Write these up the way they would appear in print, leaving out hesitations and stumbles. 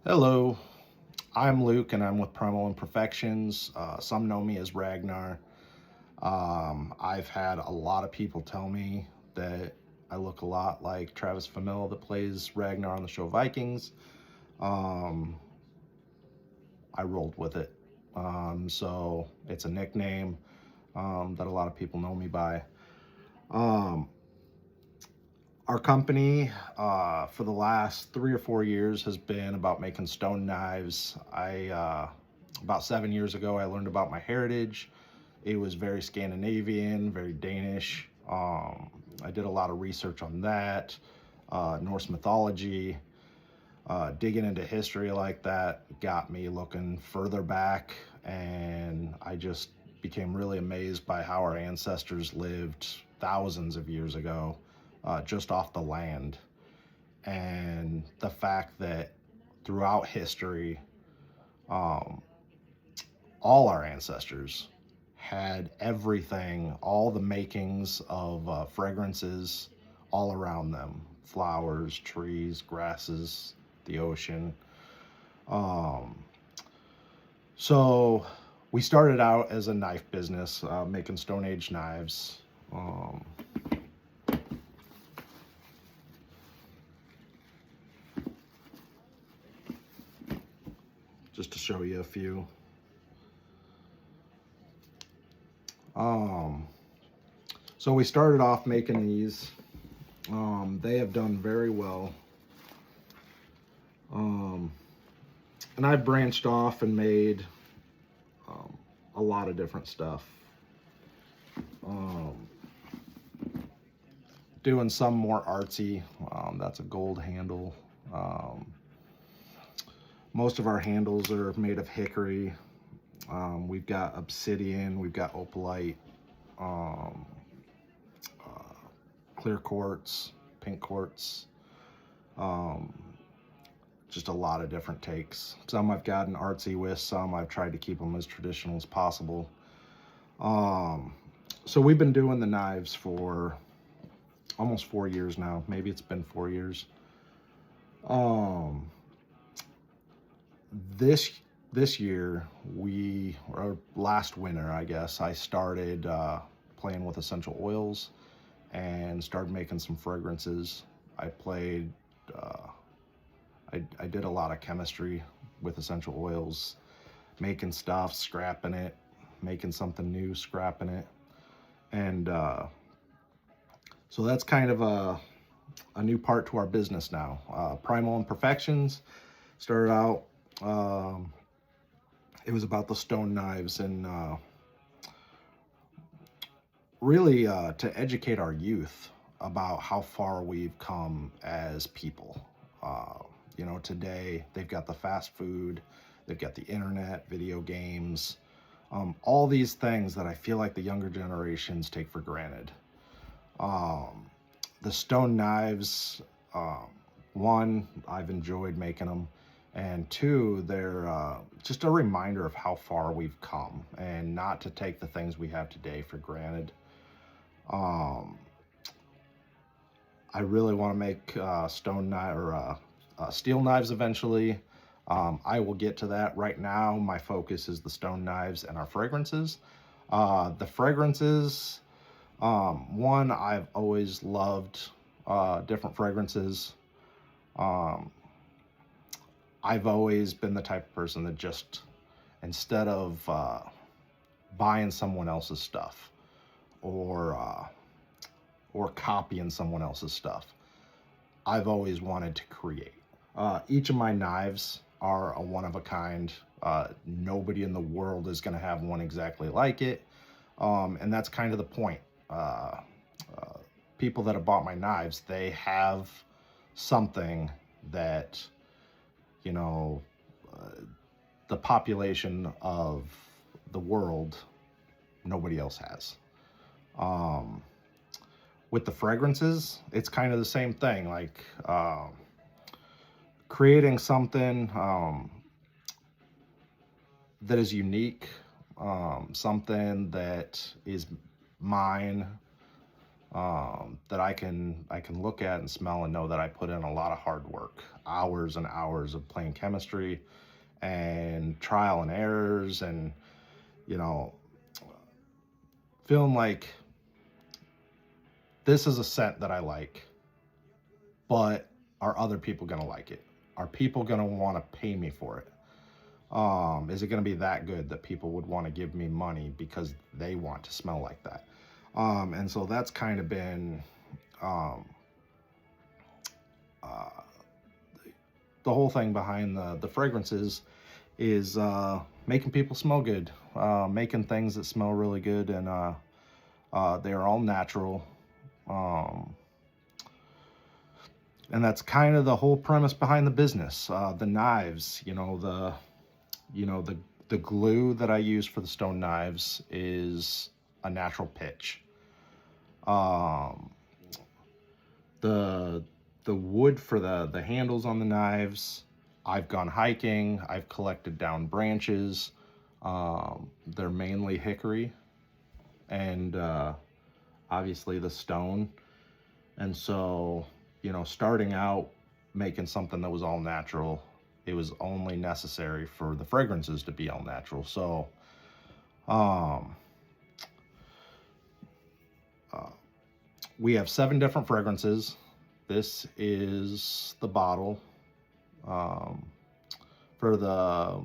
Hello, I'm Luke and I'm with Primal Imperfections. Some know me as Ragnar. I've had a lot of people tell me that I look a lot like Travis Fimmel that plays Ragnar on the show Vikings. Um, I rolled with it. So it's a nickname that a lot of people know me by. Um, our company for the last 3 or 4 years has been about making stone knives. About 7 years ago, I learned about my heritage. It was very Scandinavian, very Danish. I did a lot of research on that, Norse mythology, digging into history like that got me looking further back, and I just became really amazed by how our ancestors lived thousands of years ago, just off the land. And the fact that throughout history, um, all our ancestors had everything, all the makings of fragrances all around them: flowers, trees, grasses, the ocean. Um, so we started out as a knife business, making Stone Age knives. Um, just to show you a few. Um, so we started off making these. They have done very well. Um, and I've branched off and made um, a lot of different stuff. Um, Doing some more artsy. That's a gold handle. Um, most of our handles are made of hickory. We've got obsidian, we've got opalite, um, uh, clear quartz, pink quartz. Um, just a lot of different takes. Some I've gotten artsy with, some I've tried to keep them as traditional as possible. Um, so we've been doing the knives for almost 4 years now. Maybe it's been 4 years. Um, this this year, or last winter, I guess, I started playing with essential oils and started making some fragrances. I played, uh, I did a lot of chemistry with essential oils, making stuff, scrapping it, making something new, scrapping it. And so that's kind of a new part to our business now. Primal Imperfections started out, um, it was about the stone knives, and really to educate our youth about how far we've come as people. Uh, Today they've got the fast food, they've got the internet, video games, all these things that I feel like the younger generations take for granted. Um, the stone knives, um, one, I've enjoyed making them, and two, they're just a reminder of how far we've come and not to take the things we have today for granted. Um, I really want to make stone knife or steel knives eventually. I will get to that. Right now, my focus is the stone knives and our fragrances. The fragrances, one, I've always loved different fragrances. Um, I've always been the type of person that just, instead of buying someone else's stuff or copying someone else's stuff, I've always wanted to create. Each of my knives are a one of a kind. Nobody in the world is going to have one exactly like it. And that's kind of the point. Uh, uh, People that have bought my knives, they have something that, you know, uh, the population of the world, nobody else has. Um, with the fragrances, it's kind of the same thing. Like, creating something that is unique, something that is mine, that I can look at and smell and know that I put in a lot of hard work, hours and hours of playing chemistry and trial and errors, and you know, feeling like this is a scent that I like, but are other people gonna like it? Are people gonna want to pay me for it? Is it gonna be that good that people would want to give me money because they want to smell like that? And so that's kind of been um, uh, the whole thing behind the fragrances is making people smell good, making things that smell really good, and they are all natural. Um, and that's kind of the whole premise behind the business. The knives, the glue that I use for the stone knives is a natural pitch. Um, the the wood for the handles on the knives, I've gone hiking, I've collected down branches. They're mainly hickory and obviously the stone. And so, starting out making something that was all natural, it was only necessary for the fragrances to be all natural. So, um, uh, we have 7 different fragrances. This is the bottle. Um, for the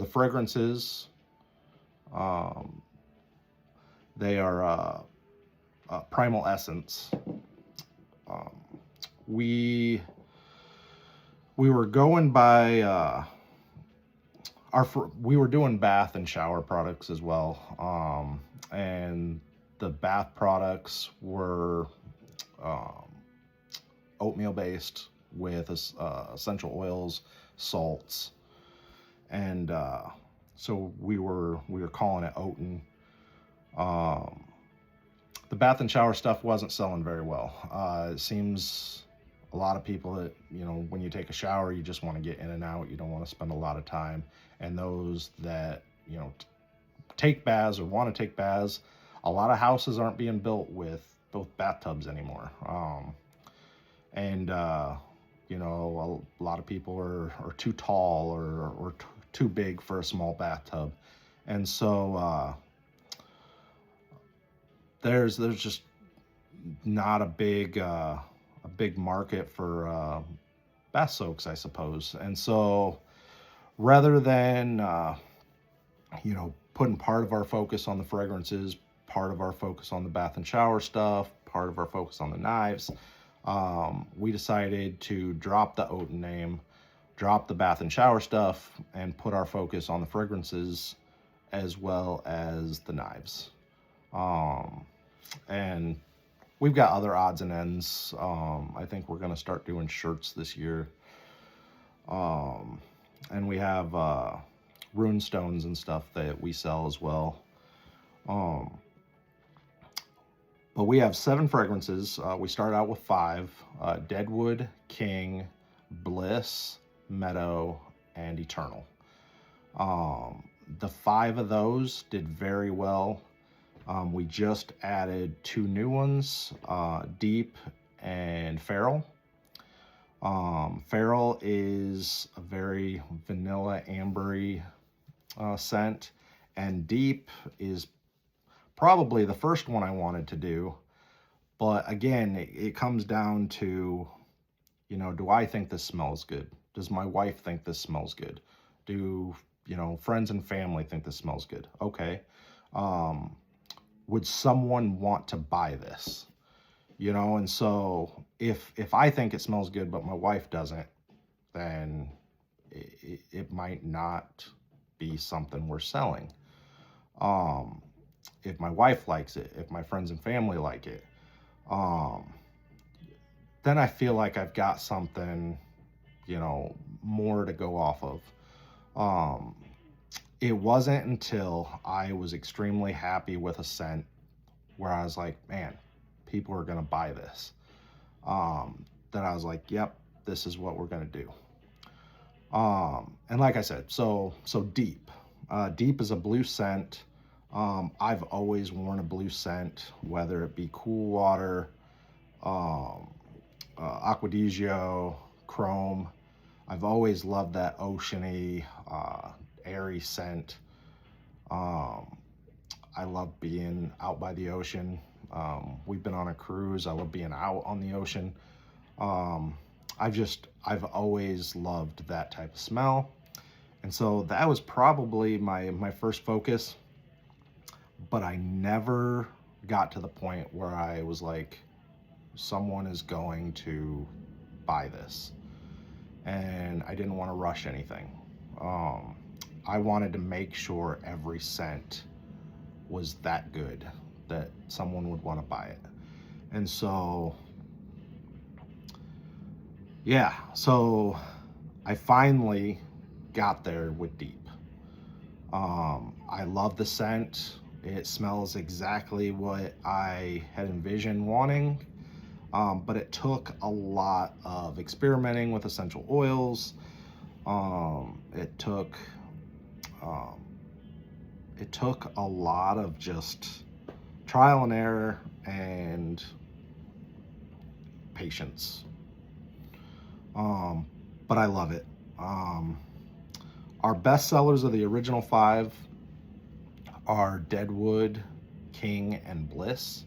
fragrances, um, they are Primal Essence. Um, we were going by we were doing bath and shower products as well, and the bath products were um, oatmeal based with essential oils, salts, and so we were calling it Oaten. Um, the bath and shower stuff wasn't selling very well. It seems a lot of people that, when you take a shower, you just want to get in and out. You don't want to spend a lot of time. And those that, take baths or want to take baths, a lot of houses aren't being built with both bathtubs anymore. And a lot of people are too tall or too big for a small bathtub. And so there's just not a big market for bath soaks, I suppose. And so rather than putting part of our focus on the fragrances, part of our focus on the bath and shower stuff, part of our focus on the knives, we decided to drop the Oaten name, drop the bath and shower stuff, and put our focus on the fragrances as well as the knives. And we've got other odds and ends. I think we're going to start doing shirts this year. And we have rune stones and stuff that we sell as well. But we have 7 fragrances. We start out with 5: Deadwood, King, Bliss, Meadow, and Eternal. The 5 of those did very well. We just added 2 new ones, Deep and Feral. Feral is a very vanilla ambery scent, and Deep is probably the first one I wanted to do. But again, it comes down to, do I think this smells good? Does my wife think this smells good? Do, friends and family think this smells good? Okay. Would someone want to buy this? And so if I think it smells good, but my wife doesn't, then it might not be something we're selling. If my wife likes it, if my friends and family like it, then I feel like I've got something, more to go off of. It wasn't until I was extremely happy with a scent where I was like, man, people are going to buy this. That I was like, yep, this is what we're going to do. And like I said, so Deep. Deep is a blue scent. I've always worn a blue scent, whether it be Cool Water, um, Aqua di Gio, Chrome. I've always loved that oceany, airy scent. Um, I love being out by the ocean. We've been on a cruise. I love being out on the ocean. Um, I've always loved that type of smell. And so that was probably my first focus, but I never got to the point where I was like, someone is going to buy this. And I didn't want to rush anything. Um, I wanted to make sure every scent was that good that someone would want to buy it. And so, yeah, so I finally got there with Deep. I love the scent. It smells exactly what I had envisioned wanting. But it took a lot of experimenting with essential oils. It took um, a lot of just trial and error and patience. But I love it. Our best sellers of the original 5 are Deadwood, King, and Bliss.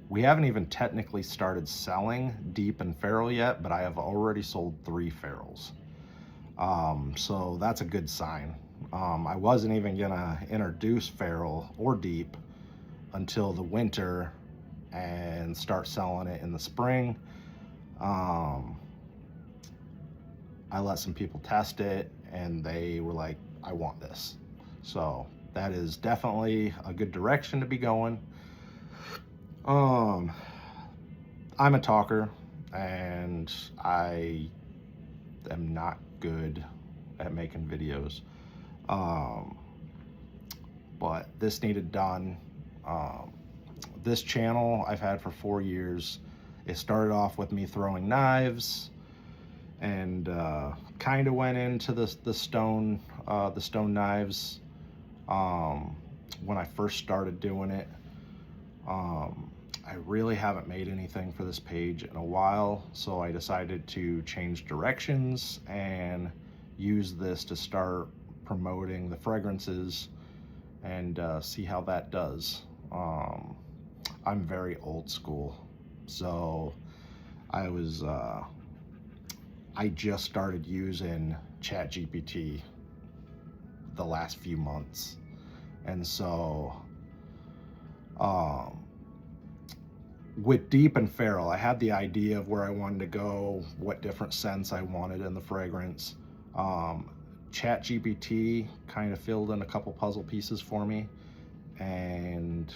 We haven't even technically started selling Deep and Feral yet, but I have already sold 3 Ferals. So that's a good sign. I wasn't even gonna introduce Feral or Deep until the winter and start selling it in the spring. I let some people test it and they were like, I want this. So that is definitely a good direction to be going. I'm a talker and I am not good at making videos. But this needed done. This channel I've had for 4 years. It started off with me throwing knives and kind of went into the stone knives when I first started doing it. I really haven't made anything for this page in a while, so I decided to change directions and use this to start promoting the fragrances and see how that does. I'm very old school, so I just started using ChatGPT the last few months, and so with Deep and Feral, I had the idea of where I wanted to go, what different scents I wanted in the fragrance. ChatGPT kind of filled in a couple puzzle pieces for me, and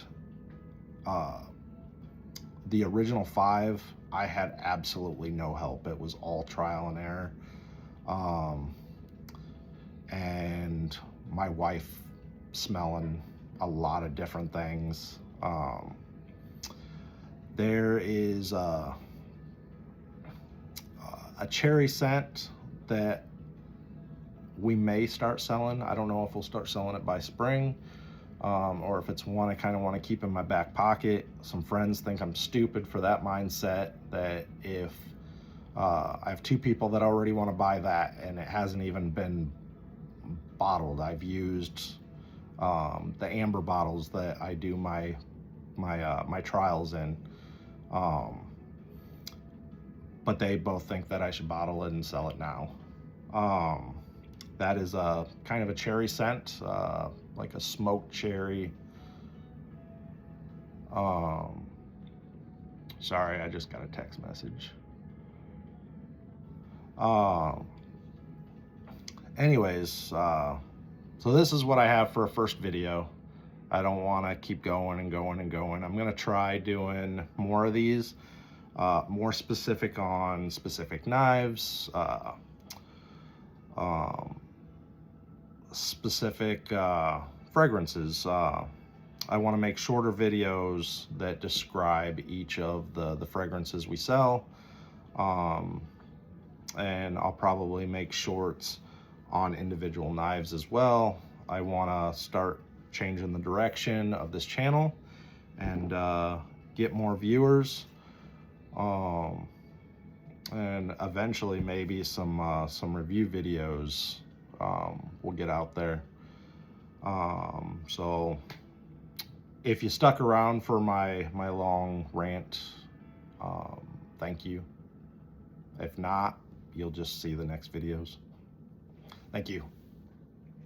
the original 5, I had absolutely no help. It was all trial and error. And my wife smelling a lot of different things. There is a cherry scent that we may start selling. I don't know if we'll start selling it by spring, or if it's one I kind of want to keep in my back pocket. Some friends think I'm stupid for that mindset, that if I have 2 people that already want to buy that and it hasn't even been bottled. I've used the amber bottles that I do my trials in, but they both think that I should bottle it and sell it now. That is a kind of a cherry scent, like a smoked cherry. Sorry, I just got a text message. Anyways, so this is what I have for a first video. I don't want to keep going and going and going. I'm going to try doing more of these, more specific on specific knives, specific fragrances. I want to make shorter videos that describe each of the fragrances we sell. And I'll probably make shorts on individual knives as well. I want to start changing the direction of this channel and get more viewers, and eventually maybe some review videos will get out there. So if you stuck around for my long rant, thank you. If not, you'll just see the next videos. Thank you.